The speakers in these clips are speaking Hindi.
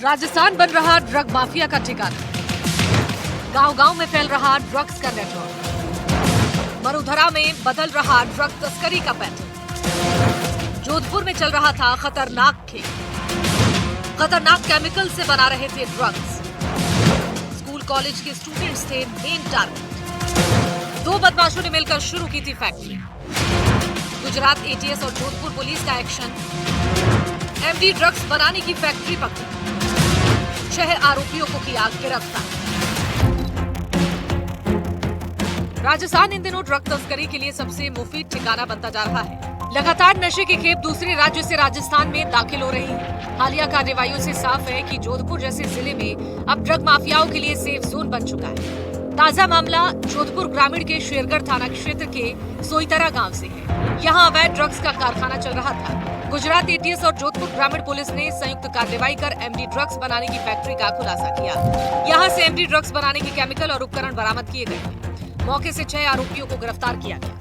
राजस्थान बन रहा ड्रग माफिया का ठिकाना। गांव-गांव में फैल रहा ड्रग्स का नेटवर्क। मरुधरा में बदल रहा ड्रग तस्करी का पैटर्न। जोधपुर में चल रहा था खतरनाक खेल। खतरनाक केमिकल से बना रहे थे ड्रग्स। स्कूल कॉलेज के स्टूडेंट्स थे मेन टारगेट। दो बदमाशों ने मिलकर शुरू की थी फैक्ट्री। गुजरात एटीएस और जोधपुर पुलिस का एक्शन। एमडी ड्रग्स बनाने की फैक्ट्री पकड़ी। 6 आरोपियों को किया गिरफ्तार। राजस्थान इन दिनों ड्रग तस्करी के लिए सबसे मुफीद ठिकाना बनता जा रहा है। लगातार नशे की खेप दूसरे राज्यों से राजस्थान में दाखिल हो रही है। हालिया कार्रवाइयों से साफ है कि जोधपुर जैसे जिले में अब ड्रग माफियाओं के लिए सेफ जोन बन चुका है। ताजा मामला जोधपुर ग्रामीण के शेरगढ़ थाना क्षेत्र के सोईतरा गांव से है। यहाँ अवैध ड्रग्स का कारखाना चल रहा था। गुजरात एटीएस और जोधपुर ग्रामीण पुलिस ने संयुक्त कार्रवाई कर एमडी ड्रग्स बनाने की फैक्ट्री का खुलासा किया। यहाँ से एमडी ड्रग्स बनाने के केमिकल और उपकरण बरामद किए गए। मौके से 6 आरोपियों को गिरफ्तार किया गया।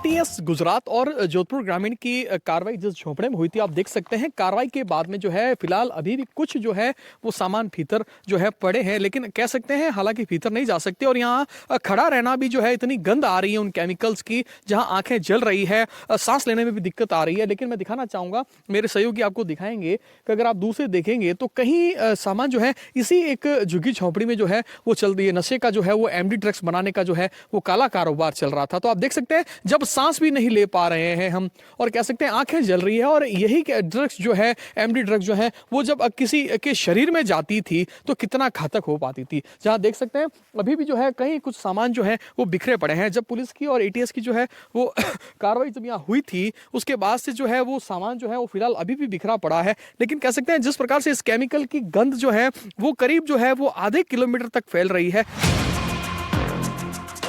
एटीएस गुजरात और जोधपुर ग्रामीण की कार्रवाई जिस झोंपड़े में हुई थी, आप देख सकते हैं कार्रवाई के बाद में जो है फिलहाल अभी भी कुछ जो है वो सामान भीतर जो है पड़े हैं, लेकिन कह सकते हैं हालांकि भीतर नहीं जा सकते। और यहाँ खड़ा रहना भी जो है इतनी गंध आ रही है उन केमिकल्स की, जहां आंखें जल रही है, सांस लेने में भी दिक्कत आ रही है। लेकिन मैं दिखाना चाहूंगा, मेरे सहयोगी आपको दिखाएंगे कि अगर आप दूसरे देखेंगे तो कहीं सामान जो है इसी एक झुग्गी झोंपड़ी में जो है वो चल रही है। नशे का जो है वो एमडी ड्रग्स बनाने का जो है वो काला कारोबार चल रहा था। तो आप देख सकते हैं जब सांस भी नहीं ले पा रहे हैं हम, और कह सकते हैं आंखें जल रही है। और यही ड्रग्स जो है एमडी ड्रग्स जो है वो जब किसी के शरीर में जाती थी तो कितना घातक हो पाती थी। जहां देख सकते हैं अभी भी जो है कहीं कुछ सामान जो है वो बिखरे पड़े हैं। जब पुलिस की और एटीएस की जो है वो कार्रवाई जब यहाँ हुई थी उसके बाद से जो है वो सामान जो है वो फिलहाल अभी भी बिखरा पड़ा है। लेकिन कह सकते हैं जिस प्रकार से इस केमिकल की गंध जो है वो करीब जो है वो आधे किलोमीटर तक फैल रही है।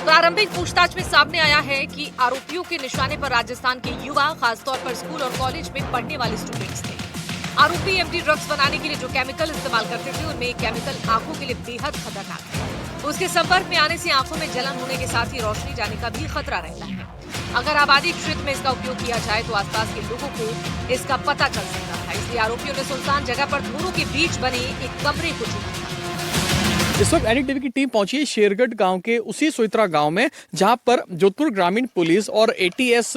प्रारंभिक पूछताछ में सामने आया है कि आरोपियों के निशाने पर राजस्थान के युवा, खासतौर पर स्कूल और कॉलेज में पढ़ने वाले स्टूडेंट्स थे। आरोपी एमडी ड्रग्स बनाने के लिए जो केमिकल इस्तेमाल करते थे उनमें एक केमिकल आंखों के लिए बेहद खतरनाक है। उसके संपर्क में आने से आंखों में जलन होने के साथ ही रोशनी जाने का भी खतरा रहता है। अगर आबादी क्षेत्र में इसका उपयोग किया जाए तो आसपास के लोगों को इसका पता चल सकता था। इसलिए आरोपियों ने सुनसान जगह पर धूरों के बीच बने एक कमरे को चुना। इस वक्त एनडीटीवी की टीम पहुंची है शेरगढ़ गांव के उसी सोईतरा गांव में, जहां पर जोधपुर ग्रामीण पुलिस और एटीएस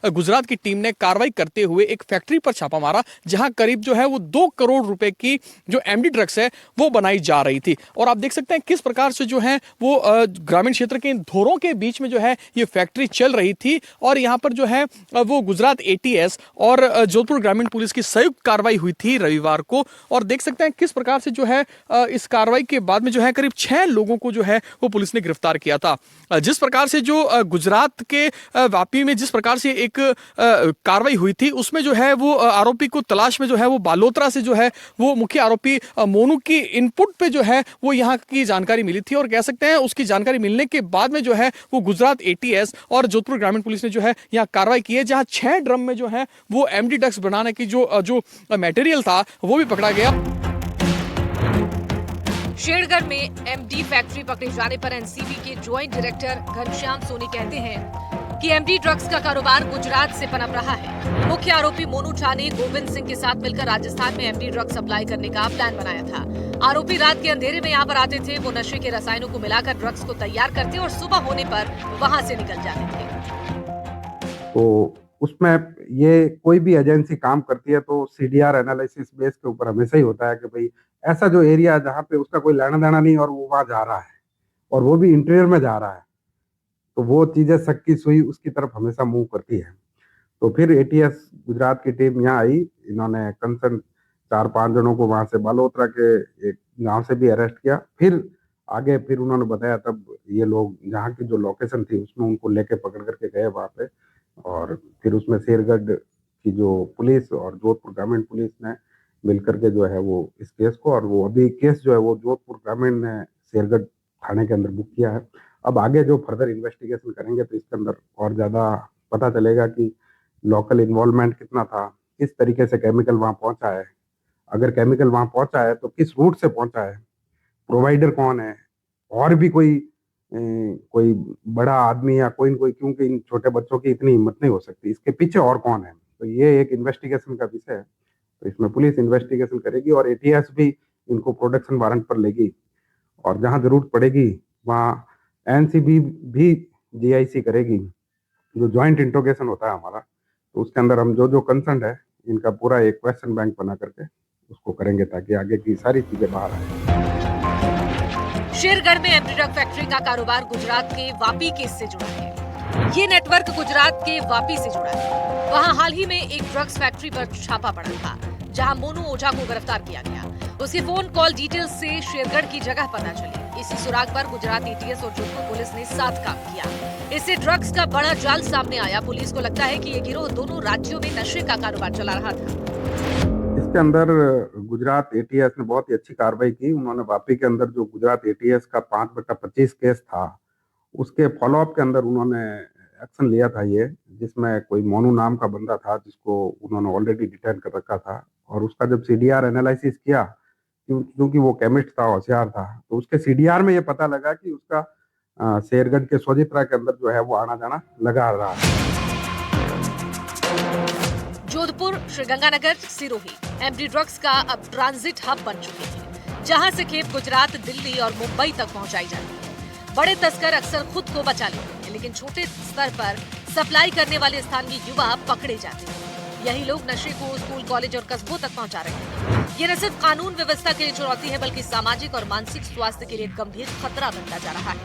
गुजरात की टीम ने कार्रवाई करते हुए एक फैक्ट्री पर छापा मारा, जहां करीब जो है वो 2 करोड़ रुपए की जो एमडी ड्रग्स है वो बनाई जा रही थी। और आप देख सकते हैं किस प्रकार से जो है वो ग्रामीण क्षेत्र के धोरों के बीच में जो है ये फैक्ट्री चल रही थी। और यहाँ पर जो है वो गुजरात एटीएस और जोधपुर ग्रामीण पुलिस की संयुक्त कार्रवाई हुई थी रविवार को। और देख सकते हैं किस प्रकार से जो है इस कार्रवाई के बाद में जो है करीब 6 लोगों को जो है वो पुलिस ने गिरफ्तार किया था। जिस प्रकार से जो गुजरात के वापी में जिस प्रकार से एक कार्रवाई हुई थी उसमें जो है वो आरोपी को तलाश में जो है वो बालोतरा से जो है वो मुख्य आरोपी मोनू की इनपुट पे जो है वो यहाँ की जानकारी मिली थी। और कह सकते हैं उसकी जानकारी मिलने के बाद में जो है वो गुजरात एटीएस और जोधपुर ग्रामीण पुलिस ने जो है यहाँ कार्रवाई की है, जहाँ 6 ड्रम में जो है वो एमडी ड्रग्स बनाने की जो मटेरियल था वो भी पकड़ा गया। शेरगढ़ में एमडी फैक्ट्री पकड़े जाने पर एनसीबी के ज्वाइंट डायरेक्टर घनश्याम सोनी कहते हैं कि एमडी ड्रग्स का कारोबार गुजरात से पनप रहा है। मुख्य आरोपी मोनू झा ने गोविंद सिंह के साथ मिलकर राजस्थान में एमडी ड्रग्स सप्लाई करने का प्लान बनाया था। आरोपी रात के अंधेरे में यहाँ पर आते थे, वो नशे के रसायनों को मिलाकर ड्रग्स को तैयार करते और सुबह होने पर वहाँ से निकल जाते थे। तो उसमें ये कोई भी एजेंसी काम करती है तो सीडीआर एनालिसिस बेस के ऊपर हमेशा ही होता है कि भाई ऐसा जो एरिया जहाँ पे उसका कोई लेना देना नहीं और वो वहाँ जा रहा है और वो भी इंटीरियर में जा रहा है, तो वो चीजें शक की सुई उसकी तरफ हमेशा मूव करती है। तो फिर एटीएस गुजरात की टीम यहाँ आई, इन्होंने कंसर्न 4-5 जनों को वहां से बालोतरा के एक गांव से भी अरेस्ट किया। फिर आगे फिर उन्होंने बताया, तब ये लोग जहाँ की जो लोकेशन थी उसमें उनको लेके पकड़ करके गए वहां पे। और फिर उसमें शेरगढ़ की जो पुलिस और जोधपुर ग्रामीण पुलिस ने मिलकर के जो है वो इस केस को, और वो अभी केस जो है वो जोधपुर ग्रामीण ने शेरगढ़ थाने के अंदर बुक किया है। अब आगे जो फर्दर इन्वेस्टिगेशन करेंगे तो इसके अंदर और ज्यादा पता चलेगा कि लोकल इन्वॉल्वमेंट कितना था, किस तरीके से केमिकल वहां पहुंचा है, अगर केमिकल वहां पहुंचा है तो किस रूट से पहुंचा है, प्रोवाइडर कौन है, और भी कोई बड़ा आदमी या कोई न कोई, क्योंकि इन छोटे बच्चों की इतनी हिम्मत नहीं हो सकती, इसके पीछे और कौन है। तो ये एक इन्वेस्टिगेशन का विषय है। तो इसमें पुलिस इन्वेस्टिगेशन करेगी और एटीएस भी इनको प्रोडक्शन वारंट पर लेगी और जहां जरूरत पड़ेगी वहां एनसीबी भी जीआईसी करेगी, जो ज्वाइंट इंट्रोगेशन होता है हमारा। तो उसके अंदर हम जो जो कंसर्न है इनका पूरा एक क्वेश्चन बैंक बना करके उसको करेंगे ताकि आगे की सारी चीजें बाहर आए। शेरगढ़ में एमडी ड्रग फैक्ट्री का कारोबार गुजरात के वापी केस से जुड़ा है। ये नेटवर्क गुजरात के वापी से जुड़ा है। वहां हाल ही में एक ड्रग्स फैक्ट्री पर छापा पड़ा था, जहां मोनू ओझा को गिरफ्तार किया गया। उसकी फोन कॉल डिटेल्स से शेरगढ़ की जगह पता चली। इसी सुराग पर गुजरात एटीएस और जोधपुर पुलिस ने साथ काम किया। इससे ड्रग्स का बड़ा जाल सामने आया। पुलिस को लगता है कि ये गिरोह दोनों राज्यों में नशे का कारोबार चला रहा था। इसके अंदर गुजरात एटीएस ने बहुत ही अच्छी कार्रवाई की। उन्होंने वापी के अंदर जो गुजरात एटीएस का 5/25 केस था, उसके फॉलोअप के अंदर उन्होंने एक्शन लिया था ये, जिसमें कोई मोनू नाम का बंदा था जिसको उन्होंने ऑलरेडी डिटेन कर रखा था। और उसका जब सीडीआर एनालिसिस किया, क्योंकि वो केमिस्ट था, होशियार था, तो उसके सीडीआर में ये पता लगा कि उसका शेरगढ़ के सोजित्रा के अंदर जो है वो आना जाना लगा रहा है। जोधपुर, श्रीगंगानगर, सिरोही एमडी ड्रग्स का अब ट्रांजिट हब बन चुके हैं, जहां से खेप गुजरात, दिल्ली और मुंबई तक पहुंचाई जाती है। बड़े तस्कर अक्सर खुद को बचा लेते हैं, लेकिन छोटे स्तर पर सप्लाई करने वाले स्थानीय युवा पकड़े जाते हैं। यही लोग नशे को स्कूल, कॉलेज और कस्बों तक पहुंचा रहे हैं। ये न सिर्फ कानून व्यवस्था के लिए चुनौती है, बल्कि सामाजिक और मानसिक स्वास्थ्य के लिए गंभीर खतरा बनता जा रहा है।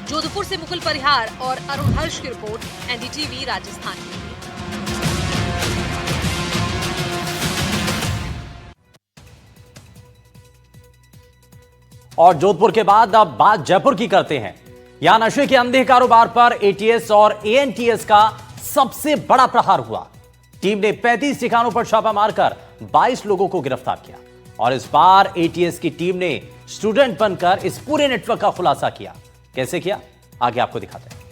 जोधपुर से मुकुल परिहार और अरुण हर्ष की रिपोर्ट, एनडीटीवी राजस्थान के लिए। और जोधपुर के बाद अब बात जयपुर की करते हैं। यहां नशे के अंधे कारोबार पर एटीएस और एएनटीएस का सबसे बड़ा प्रहार हुआ। टीम ने 35 ठिकानों पर छापा मारकर 22 लोगों को गिरफ्तार किया। और इस बार एटीएस की टीम ने स्टूडेंट बनकर इस पूरे नेटवर्क का खुलासा किया। कैसे किया, आगे आपको दिखाते हैं।